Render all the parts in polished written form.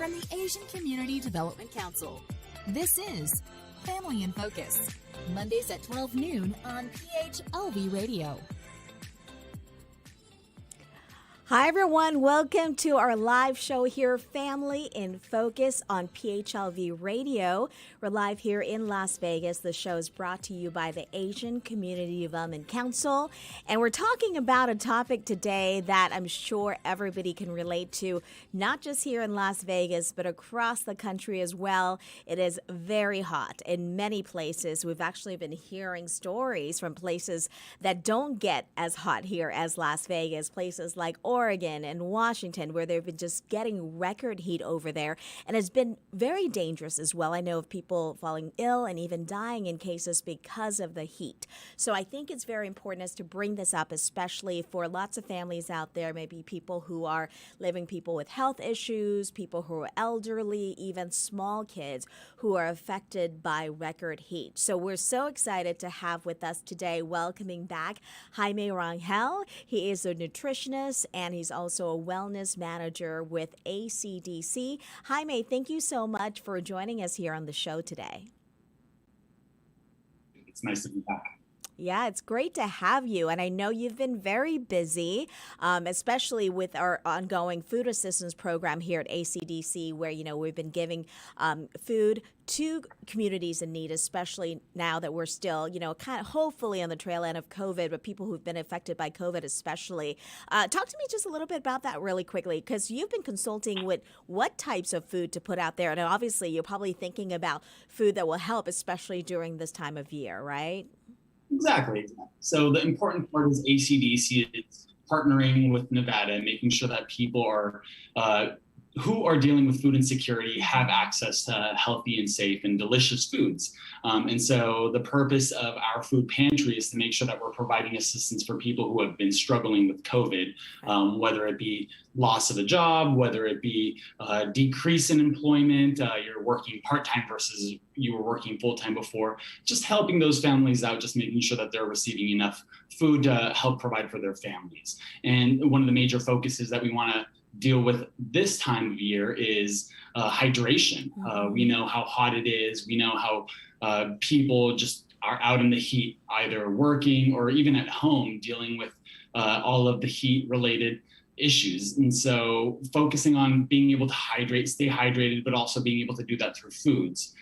from the Asian Community Development Council. This is Family in Focus, Mondays at 12 noon on PHLV Radio. Hi, everyone. Welcome to our live show here, Family in Focus on PHLV Radio. We're live here in Las Vegas. The show is brought to you by the Asian Community Development Council. And we're talking about a topic today that I'm sure everybody can relate to, not just here in Las Vegas, but across the country as well. It is very hot in many places. We've actually been hearing stories from places that don't get as hot here as Las Vegas, places like Oregon and Washington, where they've been just getting record heat over there. And it's been very dangerous as well. I know of people falling ill and even dying in cases because of the heat. So I think it's very important as to bring this up, especially for lots of families out there, maybe people who are people with health issues, people who are elderly, even small kids who are affected by record heat. So we're so excited to have with us today, welcoming back Jaime Rangel. He is a nutritionist and he's also a wellness manager with ACDC. Jaime, thank you so much for joining us here on the show today. It's nice to be back. Yeah, it's great to have you. And I know you've been very busy, especially with our ongoing food assistance program here at ACDC, where, we've been giving food to communities in need, especially now that we're still, kind of hopefully on the trail end of COVID, but people who've been affected by COVID especially. Talk to me just a little bit about that really quickly, because you've been consulting with what types of food to put out there. And obviously, you're probably thinking about food that will help, especially during this time of year, right? Exactly. So the important part is ACDC is partnering with Nevada and making sure that people are who are dealing with food insecurity have access to healthy and safe and delicious foods. And so the purpose of our food pantry is to make sure that we're providing assistance for people who have been struggling with COVID, whether it be loss of a job, whether it be decrease in employment, you're working part-time versus you were working full-time before, just helping those families out, just making sure that they're receiving enough food to help provide for their families. And one of the major focuses that we want to deal with this time of year is hydration. We know how hot it is. We know how people just are out in the heat, either working or even at home dealing with all of the heat related issues. And so focusing on being able to hydrate, stay hydrated, but also being able to do that through foods.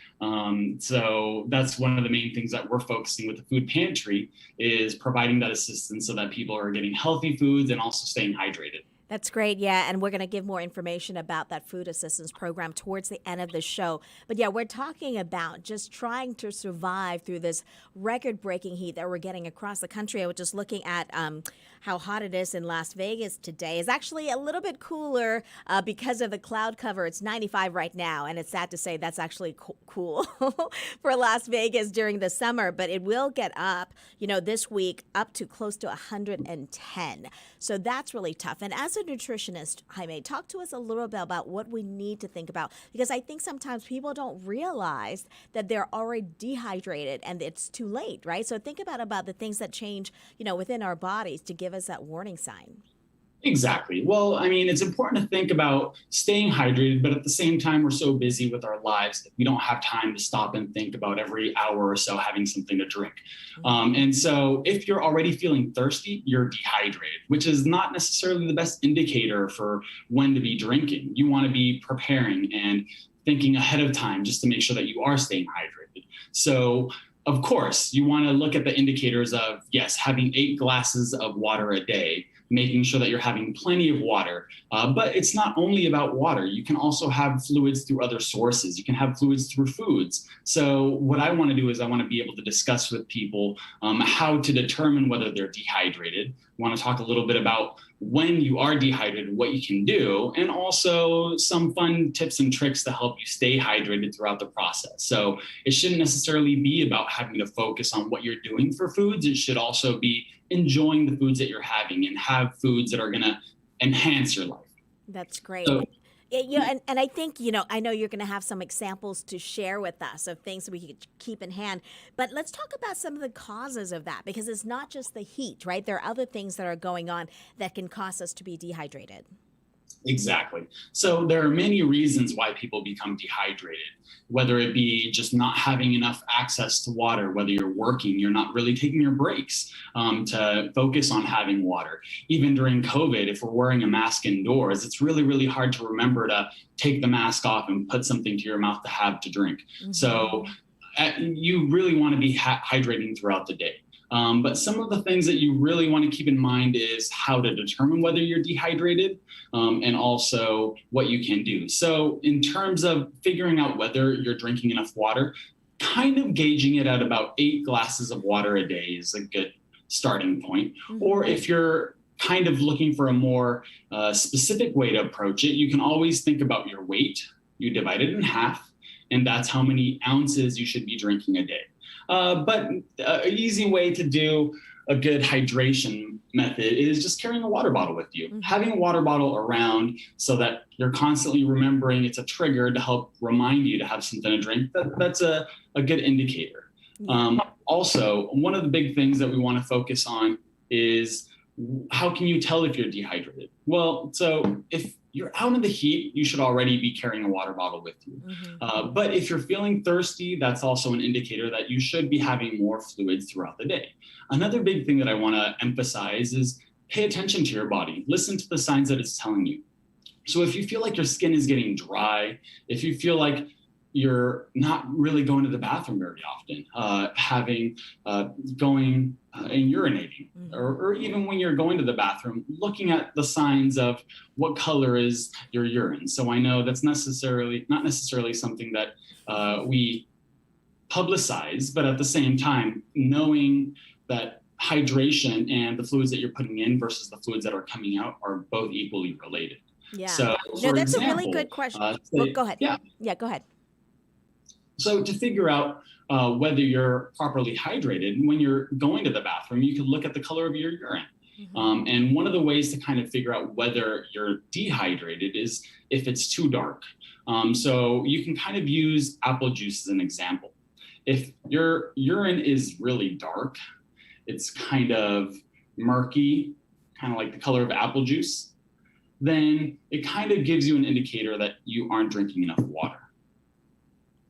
So that's one of the main things that we're focusing with the food pantry is providing that assistance so that people are getting healthy foods and also staying hydrated. That's great, yeah, and we're going to give more information about that food assistance program towards the end of the show. But yeah, we're talking about just trying to survive through this record-breaking heat that we're getting across the country. I was just looking at how hot it is in Las Vegas today. It's actually a little bit cooler because of the cloud cover. It's 95 right now, and it's sad to say that's actually cool for Las Vegas during the summer, but it will get up, this week up to close to 110. So that's really tough. And as a nutritionist, Jaime, talk to us a little bit about what we need to think about, because I think sometimes people don't realize that they're already dehydrated and it's too late, right? So think about the things that change, within our bodies to give us that warning sign. Exactly. Well, I mean, it's important to think about staying hydrated, but at the same time, we're so busy with our lives that we don't have time to stop and think about every hour or so having something to drink. And so if you're already feeling thirsty, you're dehydrated, which is not necessarily the best indicator for when to be drinking. You want to be preparing and thinking ahead of time just to make sure that you are staying hydrated. So of course, you want to look at the indicators of, yes, having 8 glasses of water a day, making sure that you're having plenty of water. But it's not only about water. You can also have fluids through other sources. You can have fluids through foods. So what I want to do is I want to be able to discuss with people how to determine whether they're dehydrated. I want to talk a little bit about when you are dehydrated, what you can do, and also some fun tips and tricks to help you stay hydrated throughout the process. So it shouldn't necessarily be about having to focus on what you're doing for foods. It should also be enjoying the foods that you're having and have foods that are going to enhance your life. That's great. So, and I think, I know you're going to have some examples to share with us of things that we could keep in hand, but let's talk about some of the causes of that, because it's not just the heat, right? There are other things that are going on that can cause us to be dehydrated. Exactly. So there are many reasons why people become dehydrated, whether it be just not having enough access to water, whether you're working, you're not really taking your breaks to focus on having water. Even during COVID, if we're wearing a mask indoors, it's really, really hard to remember to take the mask off and put something to your mouth to have to drink. Mm-hmm. So you really want to be hydrating throughout the day. But some of the things that you really want to keep in mind is how to determine whether you're dehydrated and also what you can do. So in terms of figuring out whether you're drinking enough water, kind of gauging it at about 8 glasses of water a day is a good starting point. Mm-hmm. Or if you're kind of looking for a more specific way to approach it, you can always think about your weight. You divide it in half, and that's how many ounces you should be drinking a day. But an easy way to do a good hydration method is just carrying a water bottle with you. Mm-hmm. Having a water bottle around so that you're constantly remembering it's a trigger to help remind you to have something to drink, that's a good indicator. Yeah. Also, one of the big things that we want to focus on is how can you tell if you're dehydrated? Well, so if you're out in the heat, you should already be carrying a water bottle with you. Mm-hmm. But if you're feeling thirsty, that's also an indicator that you should be having more fluids throughout the day. Another big thing that I want to emphasize is pay attention to your body. Listen to the signs that it's telling you. So if you feel like your skin is getting dry, if you feel like you're not really going to the bathroom very often, going and urinating, mm-hmm. or even when you're going to the bathroom, looking at the signs of what color is your urine. So I know that's not necessarily something that we publicize, but at the same time, knowing that hydration and the fluids that you're putting in versus the fluids that are coming out are both equally related. Yeah. So, no, that's a really good question. Well, go ahead. Yeah, go ahead. So to figure out whether you're properly hydrated, when you're going to the bathroom, you can look at the color of your urine. Mm-hmm. And one of the ways to kind of figure out whether you're dehydrated is if it's too dark. So you can kind of use apple juice as an example. If your urine is really dark, it's kind of murky, kind of like the color of apple juice, then it kind of gives you an indicator that you aren't drinking enough water.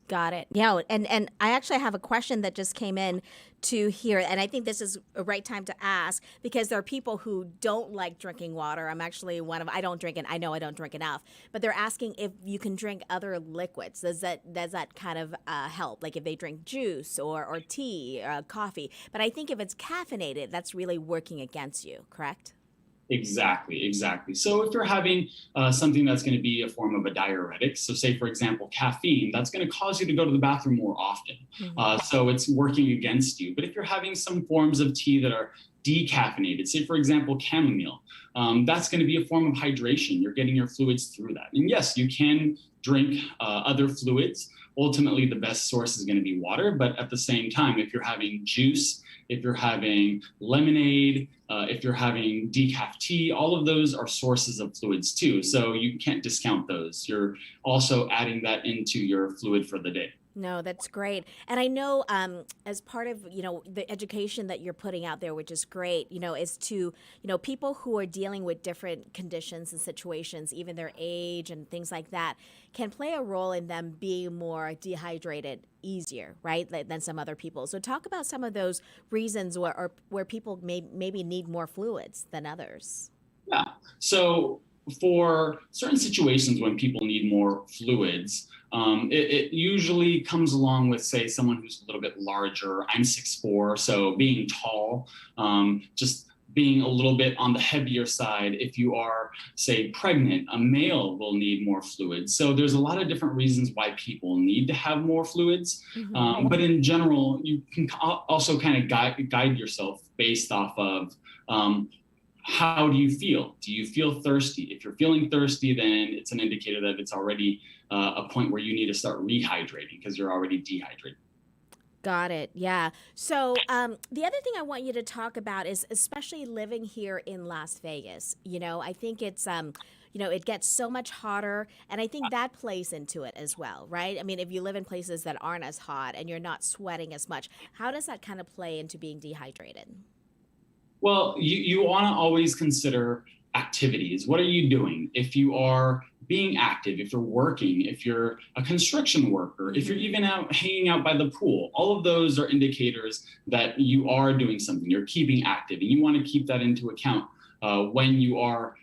Got it. Yeah, and I actually have a question that just came in to here, and I think this is a right time to ask because there are people who don't like drinking water. I'm actually one of I don't drink it. I know I don't drink enough, but they're asking if you can drink other liquids. Does that kind of help? Like if they drink juice or tea or coffee. But I think if it's caffeinated, that's really working against you. Correct? Exactly. So if you're having something that's going to be a form of a diuretic, so say, for example, caffeine, that's going to cause you to go to the bathroom more often. Mm-hmm. So it's working against you. But if you're having some forms of tea that are decaffeinated, say, for example, chamomile, that's going to be a form of hydration. You're getting your fluids through that. And yes, you can drink other fluids. Ultimately, the best source is going to be water. But at the same time, if you're having juice, if you're having lemonade, if you're having decaf tea, all of those are sources of fluids too. So you can't discount those. You're also adding that into your fluid for the day. No, that's great. And I know as part of, the education that you're putting out there, which is great, is to, people who are dealing with different conditions and situations, even their age and things like that, can play a role in them being more dehydrated easier, right, than some other people. So talk about some of those reasons where people maybe need more fluids than others. Yeah. So for certain situations when people need more fluids, it usually comes along with, say, someone who's a little bit larger. I'm 6'4", so being tall, just being a little bit on the heavier side. If you are, say, pregnant, a male will need more fluids. So there's a lot of different reasons why people need to have more fluids. Mm-hmm. But in general, you can also kind of guide yourself based off of how do you feel? Do you feel thirsty? If you're feeling thirsty, then it's an indicator that it's already a point where you need to start rehydrating because you're already dehydrated. Got it. Yeah. So the other thing I want you to talk about is especially living here in Las Vegas. I think it's, it gets so much hotter, and I think that plays into it as well, right? I mean, if you live in places that aren't as hot and you're not sweating as much, how does that kind of play into being dehydrated? Well, you want to always consider activities. What are you doing? If you are being active, if you're working, if you're a construction worker, if you're even out hanging out by the pool, all of those are indicators that you are doing something, you're keeping active, and you want to keep that into account when you are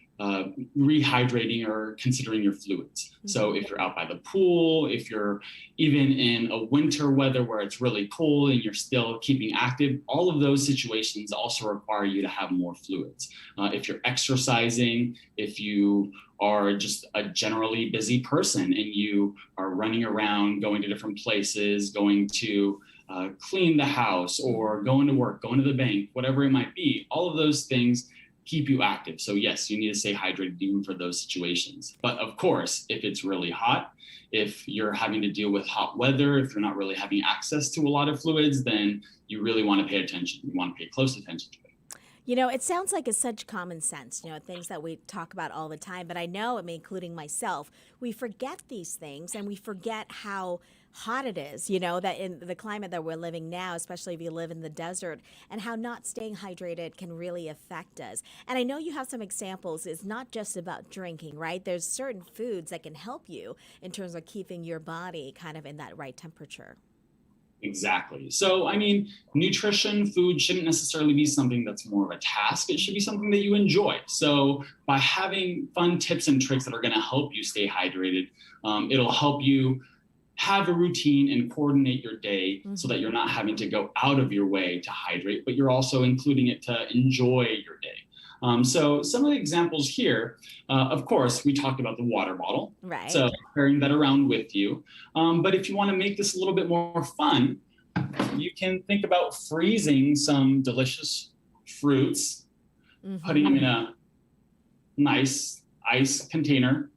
rehydrating or considering your fluids. So if you're out by the pool, if you're even in a winter weather where it's really cold and you're still keeping active, all of those situations also require you to have more fluids. If you're exercising, if you are just a generally busy person and you are running around, going to different places, going to clean the house or going to work, going to the bank, whatever it might be, all of those things keep you active. So yes, you need to stay hydrated even for those situations. But of course, if it's really hot, if you're having to deal with hot weather, if you're not really having access to a lot of fluids, then you really want to pay attention. You want to pay close attention to it. You know, it sounds like it's such common sense, things that we talk about all the time. But I know, including myself, we forget these things and we forget how hot it is, that in the climate that we're living now, especially if you live in the desert, and how not staying hydrated can really affect us. And I know you have some examples. It's not just about drinking, right? There's certain foods that can help you in terms of keeping your body kind of in that right temperature. Exactly. So, nutrition, food shouldn't necessarily be something that's more of a task. It should be something that you enjoy. So by having fun tips and tricks that are going to help you stay hydrated, it'll help you have a routine and coordinate your day so that you're not having to go out of your way to hydrate, but you're also including it to enjoy your day. So some of the examples here, of course, we talked about the water bottle. Right. So carrying that around with you. But if you want to make this a little bit more fun, you can think about freezing some delicious fruits, putting them in a nice ice container.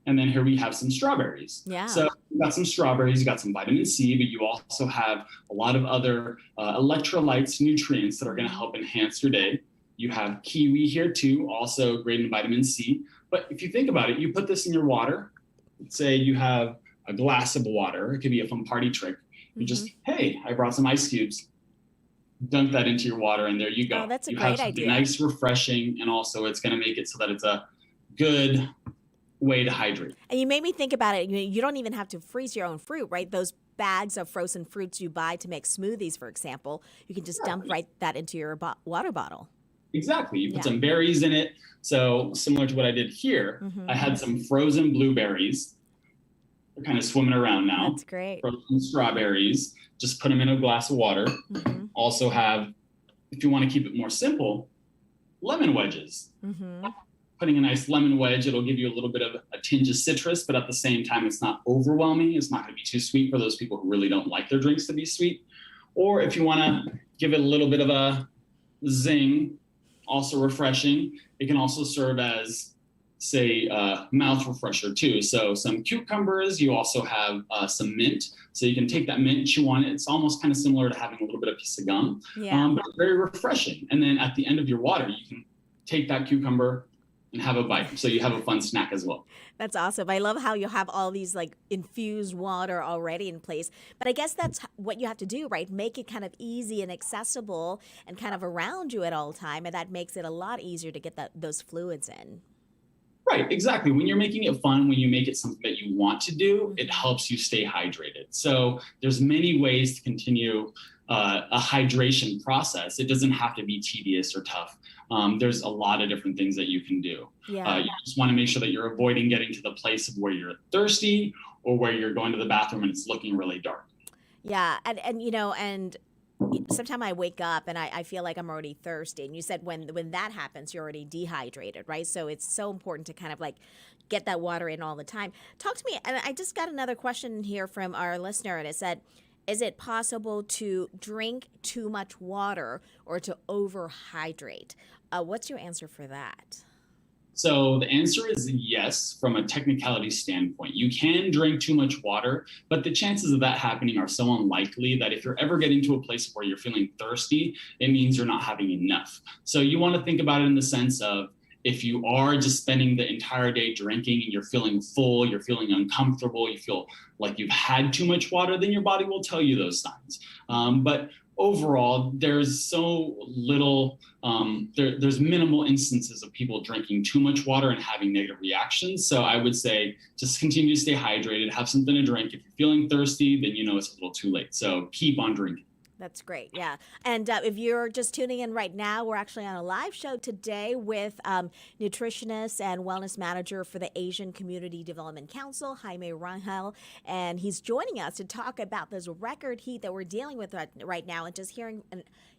And then here we have some strawberries. Yeah. So you've got some strawberries, you got some vitamin C, but you also have a lot of other electrolytes, nutrients that are going to help enhance your day. You have kiwi here too, also great in vitamin C. But if you think about it, you put this in your water. Let's say you have a glass of water. It could be a fun party trick. You just, hey, I brought some ice cubes. Dunk that into your water, and there you go. Oh, that's a you great have idea. Nice, refreshing, and also it's going to make it so that it's a good way to hydrate. And you made me think about it. You don't even have to freeze your own fruit, right? Those bags of frozen fruits you buy to make smoothies, for example, you can just dump that into your water bottle. Exactly. You put some berries in it. So similar to what I did here, I had some frozen blueberries. They're kind of swimming around now. That's great. Frozen strawberries. Just put them in a glass of water. Also have, if you want to keep it more simple, lemon wedges. Putting a nice lemon wedge, it'll give you a little bit of a tinge of citrus, but at the same time, it's not overwhelming. It's not going to be too sweet for those people who really don't like their drinks to be sweet. Or if you want to give it a little bit of a zing, also refreshing, it can also serve as, say, mouth refresher too. So some cucumbers, you also have some mint. So you can take that mint, chew on it. It's almost kind of similar to having a little bit of piece of gum, but very refreshing. And then at the end of your water, you can take that cucumber and have a bite. So you have a fun snack as well. That's awesome. I love how you have all these like infused water already in place. But I guess that's what you have to do, right? Make it kind of easy and accessible and kind of around you at all time. And that makes it a lot easier to get those fluids in. Right, exactly. When you're making it fun, when you make it something that you want to do, it helps you stay hydrated. So there's many ways to continue a hydration process. It doesn't have to be tedious or tough. There's a lot of different things that you can do. You just want to make sure that you're avoiding getting to the place of where you're thirsty or where you're going to the bathroom and it's looking really dark. Yeah, and sometimes I wake up and I feel like I'm already thirsty. And you said when that happens, you're already dehydrated, right? So it's so important to kind of like get that water in all the time. Talk to me. And I just got another question here from our listener, and it said, is it possible to drink too much water or to overhydrate? What's your answer for that? So the answer is yes, from a technicality standpoint. You can drink too much water, but the chances of that happening are so unlikely that if you're ever getting to a place where you're feeling thirsty, it means you're not having enough. So you want to think about it in the sense of, if you are just spending the entire day drinking and you're feeling full, you're feeling uncomfortable, you feel like you've had too much water, then your body will tell you those signs. But overall, there's so little, there's minimal instances of people drinking too much water and having negative reactions. So I would say just continue to stay hydrated, have something to drink. If you're feeling thirsty, then you know it's a little too late. So keep on drinking. That's great. Yeah. And if you're just tuning in right now, we're actually on a live show today with nutritionist and wellness manager for the Asian Community Development Council, Jaime Rangel. And he's joining us to talk about this record heat that we're dealing with right now and just hearing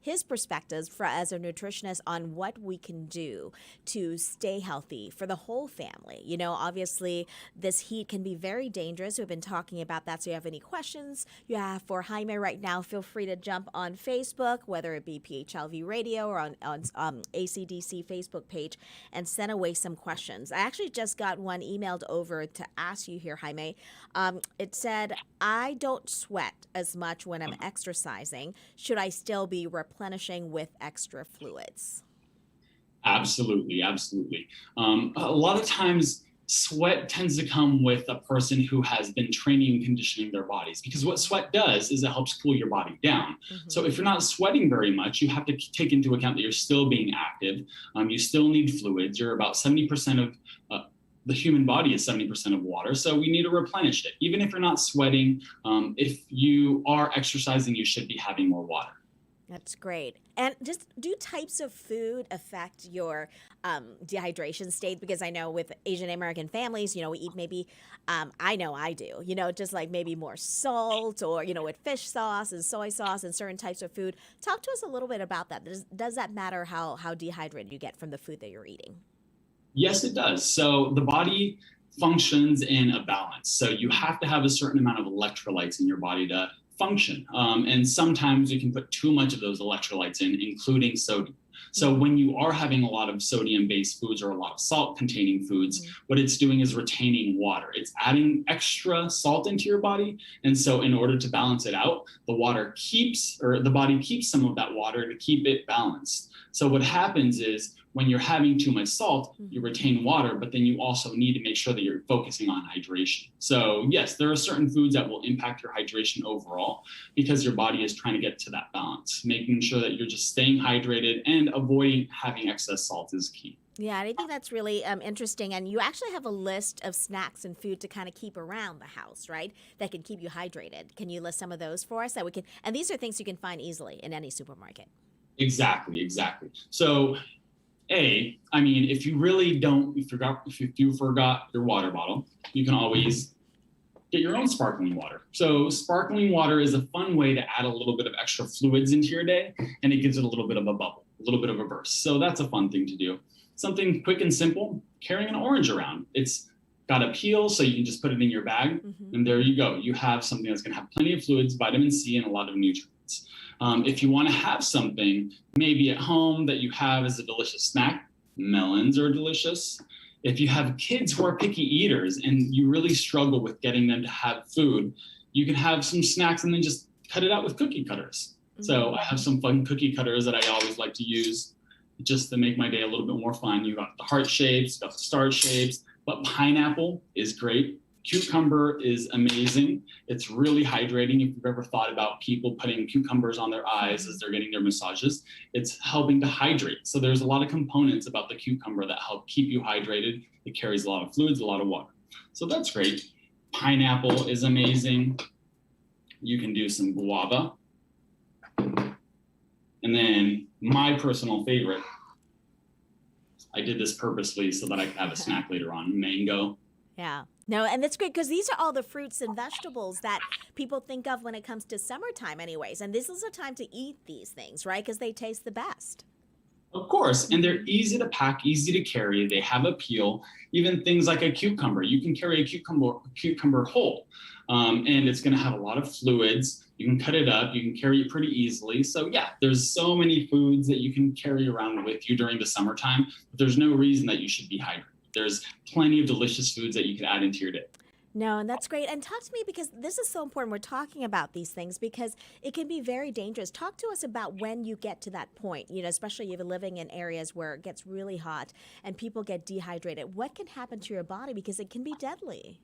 his perspectives as a nutritionist on what we can do to stay healthy for the whole family. You know, obviously, this heat can be very dangerous. We've been talking about that. So if you have any questions you have for Jaime right now, feel free to jump on Facebook, whether it be PHLV Radio or on ACDC Facebook page, and send away some questions. I actually just got one emailed over to ask you here, Jaime. It said, I don't sweat as much when I'm exercising. Should I still be replenishing with extra fluids? Absolutely, absolutely. A lot of times, sweat tends to come with a person who has been training and conditioning their bodies, because what sweat does is it helps cool your body down. So if you're not sweating very much, you have to take into account that you're still being active. You still need fluids. You're about 70% of the human body is 70% of water. So we need to replenish it. Even if you're not sweating, if you are exercising, you should be having more water. That's great. And just do types of food affect your dehydration state? Because I know with Asian American families, you know, we eat maybe, I know I do, you know, just like maybe more salt or, you know, with fish sauce and soy sauce and certain types of food. Talk to us a little bit about that. Does that matter how dehydrated you get from the food that you're eating? Yes, it does. So the body functions in a balance. So you have to have a certain amount of electrolytes in your body to function. And sometimes you can put too much of those electrolytes in, including sodium. So when you are having a lot of sodium-based foods or a lot of salt-containing foods, what it's doing is retaining water. It's adding extra salt into your body. And so in order to balance it out, the body keeps some of that water to keep it balanced. So what happens is when you're having too much salt, you retain water, but then you also need to make sure that you're focusing on hydration. So yes, there are certain foods that will impact your hydration overall because your body is trying to get to that balance. Making sure that you're just staying hydrated and avoiding having excess salt is key. Yeah, and I think that's really interesting. And you actually have a list of snacks and food to kind of keep around the house, right? That can keep you hydrated. Can you list some of those for us that we can? And these are things you can find easily in any supermarket. Exactly. So if you really don't, if you forgot your water bottle, you can always get your own sparkling water. So sparkling water is a fun way to add a little bit of extra fluids into your day, and it gives it a little bit of a bubble, a little bit of a burst. So that's a fun thing to do. Something quick and simple, carrying an orange around. It's got a peel, so you can just put it in your bag, and there you go. You have something that's gonna have plenty of fluids, vitamin C, and a lot of nutrients. If you wanna have something maybe at home that you have as a delicious snack, melons are delicious. If you have kids who are picky eaters and you really struggle with getting them to have food, you can have some snacks and then just cut it out with cookie cutters. So I have some fun cookie cutters that I always like to use just to make my day a little bit more fun. You got the heart shapes, got the star shapes, but pineapple is great. Cucumber is amazing. It's really hydrating. If you've ever thought about people putting cucumbers on their eyes as they're getting their massages, it's helping to hydrate. So there's a lot of components about the cucumber that help keep you hydrated. It carries a lot of fluids, a lot of water. So that's great. Pineapple is amazing. You can do some guava. And then my personal favorite, I did this purposely so that I could have a snack later on, mango. Yeah. No, and that's great because these are all the fruits and vegetables that people think of when it comes to summertime anyways. And this is a time to eat these things, right? Because they taste the best. Of course, and they're easy to pack, easy to carry. They have a peel. Even things like a cucumber. You can carry a cucumber whole, and it's going to have a lot of fluids. You can cut it up. You can carry it pretty easily. So yeah, there's so many foods that you can carry around with you during the summertime. But there's no reason that you should be hydrated. There's plenty of delicious foods that you can add into your day. No, and that's great. And talk to me because this is so important. We're talking about these things because it can be very dangerous. Talk to us about when you get to that point, you know, especially if you're living in areas where it gets really hot and people get dehydrated. What can happen to your body because it can be deadly?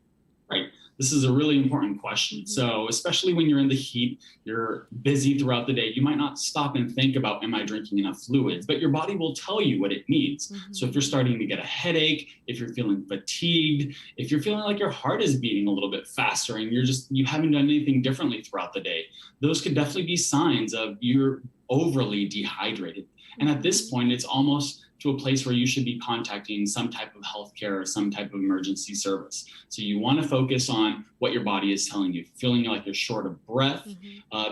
Right. This is a really important question. So especially when you're in the heat, you're busy throughout the day, you might not stop and think about, am I drinking enough fluids? But your body will tell you what it needs. So if you're starting to get a headache, if you're feeling fatigued, if you're feeling like your heart is beating a little bit faster and you haven't done anything differently throughout the day, those could definitely be signs of you're overly dehydrated. And at this point, it's almost to a place where you should be contacting some type of healthcare or some type of emergency service. So you want to focus on what your body is telling you, feeling like you're short of breath,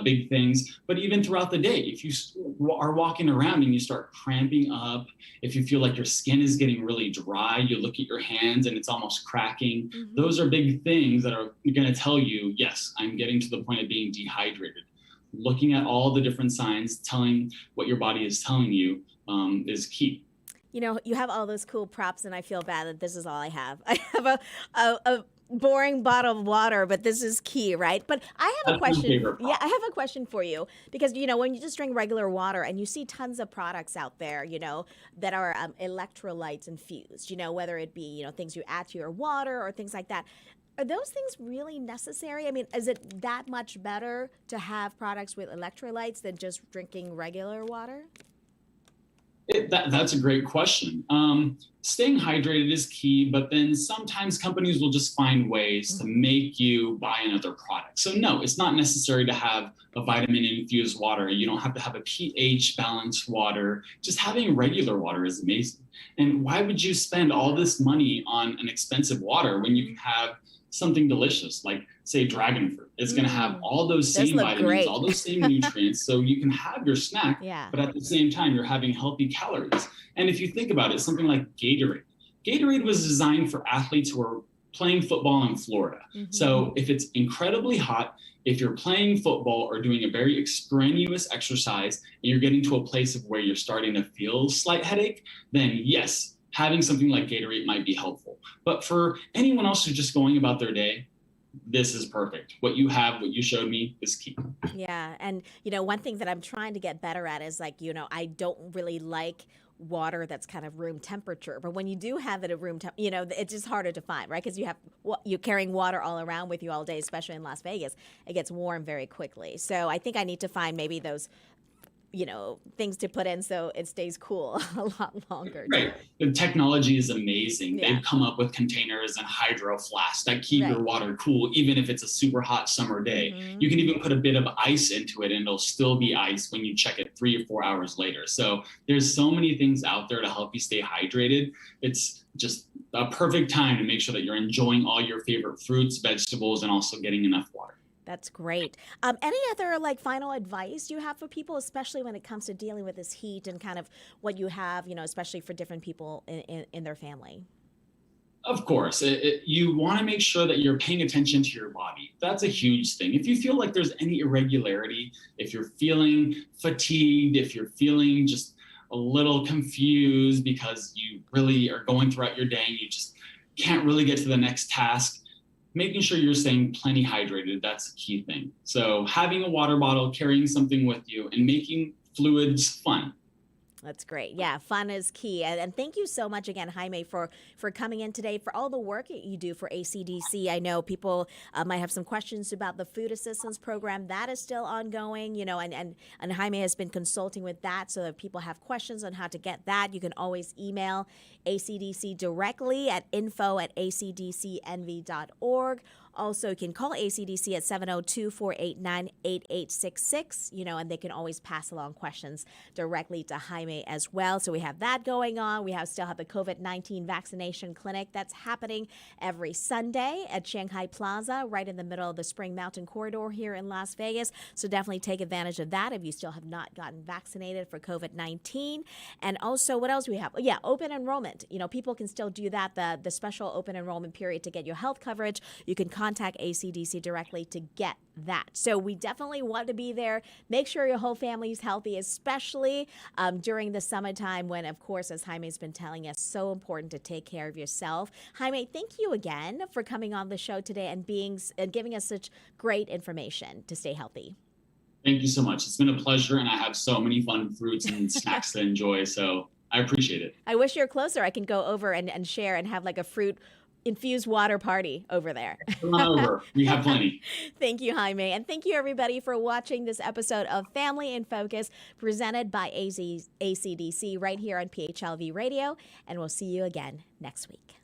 big things. But even throughout the day, if you are walking around and you start cramping up, if you feel like your skin is getting really dry, you look at your hands and it's almost cracking, those are big things that are going to tell you, yes, I'm getting to the point of being dehydrated. Looking at all the different signs, telling what your body is telling you is key. You know, you have all those cool props, and I feel bad that this is all I have. I have a boring bottle of water, but this is key, right? But I have a question. Yeah, I have a question for you because, you know, when you just drink regular water and you see tons of products out there, you know, that are electrolytes infused, you know, whether it be, you know, things you add to your water or things like that. Are those things really necessary? I mean, is it that much better to have products with electrolytes than just drinking regular water? That's a great question. Staying hydrated is key, but then sometimes companies will just find ways to make you buy another product. So no, it's not necessary to have a vitamin infused water. You don't have to have a pH balanced water. Just having regular water is amazing. And why would you spend all this money on an expensive water when you can have something delicious like, say, dragon fruit? It's going to have all those same vitamins, all those same nutrients. So you can have your snack, but at the same time, you're having healthy calories. And if you think about it, something like Gatorade. Gatorade was designed for athletes who are playing football in Florida. So if it's incredibly hot, if you're playing football or doing a very extraneous exercise, and you're getting to a place of where you're starting to feel slight headache, then yes, having something like Gatorade might be helpful. But for anyone else who's just going about their day, this is perfect. What you have, what you showed me is key. Yeah. And, you know, one thing that I'm trying to get better at is like, you know, I don't really like water that's kind of room temperature. But when you do have it at room temp, you know, it's just harder to find, right? Because you're carrying water all around with you all day, especially in Las Vegas. It gets warm very quickly. So I think I need to find maybe those, you know, things to put in so it stays cool a lot longer. Right. The technology is amazing. They've come up with containers and hydro flasks that keep your water cool, even if it's a super hot summer day. You can even put a bit of ice into it and it'll still be ice when you check it 3 or 4 hours later. So there's so many things out there to help you stay hydrated. It's just a perfect time to make sure that you're enjoying all your favorite fruits, vegetables, and also getting enough water. That's great. Any other like final advice you have for people, especially when it comes to dealing with this heat and kind of what you have, you know, especially for different people in their family? Of course, you want to make sure that you're paying attention to your body. That's a huge thing. If you feel like there's any irregularity, if you're feeling fatigued, if you're feeling just a little confused because you really are going throughout your day and you just can't really get to the next task, making sure you're staying plenty hydrated, that's a key thing. So having a water bottle, carrying something with you, and making fluids fun. That's great. Yeah, fun is key. And thank you so much again, Jaime, for coming in today, for all the work that you do for ACDC. I know people might have some questions about the food assistance program. That is still ongoing, you know, and Jaime has been consulting with that. So if people have questions on how to get that, you can always email ACDC directly at info@acdcnv.org. Also, you can call ACDC at 702-489-8866, you know, and they can always pass along questions directly to Jaime as well. So we have that going on. We still have the COVID-19 vaccination clinic that's happening every Sunday at Shanghai Plaza, right in the middle of the Spring Mountain Corridor here in Las Vegas. So definitely take advantage of that if you still have not gotten vaccinated for COVID-19. And also, what else do we have? Yeah, open enrollment. You know, people can still do that, the special open enrollment period to get your health coverage. You can contact ACDC directly to get that. So we definitely want to be there. Make sure your whole family is healthy, especially during the summertime when, of course, as Jaime's been telling us, so important to take care of yourself. Jaime, thank you again for coming on the show today and giving us such great information to stay healthy. Thank you so much. It's been a pleasure, and I have so many fun fruits and snacks to enjoy, so I appreciate it. I wish you're closer. I can go over and share and have like a fruit infused water party over there. Come on over. We have plenty. Thank you, Jaime. And thank you, everybody, for watching this episode of Family in Focus presented by ACDC right here on PHLV Radio. And we'll see you again next week.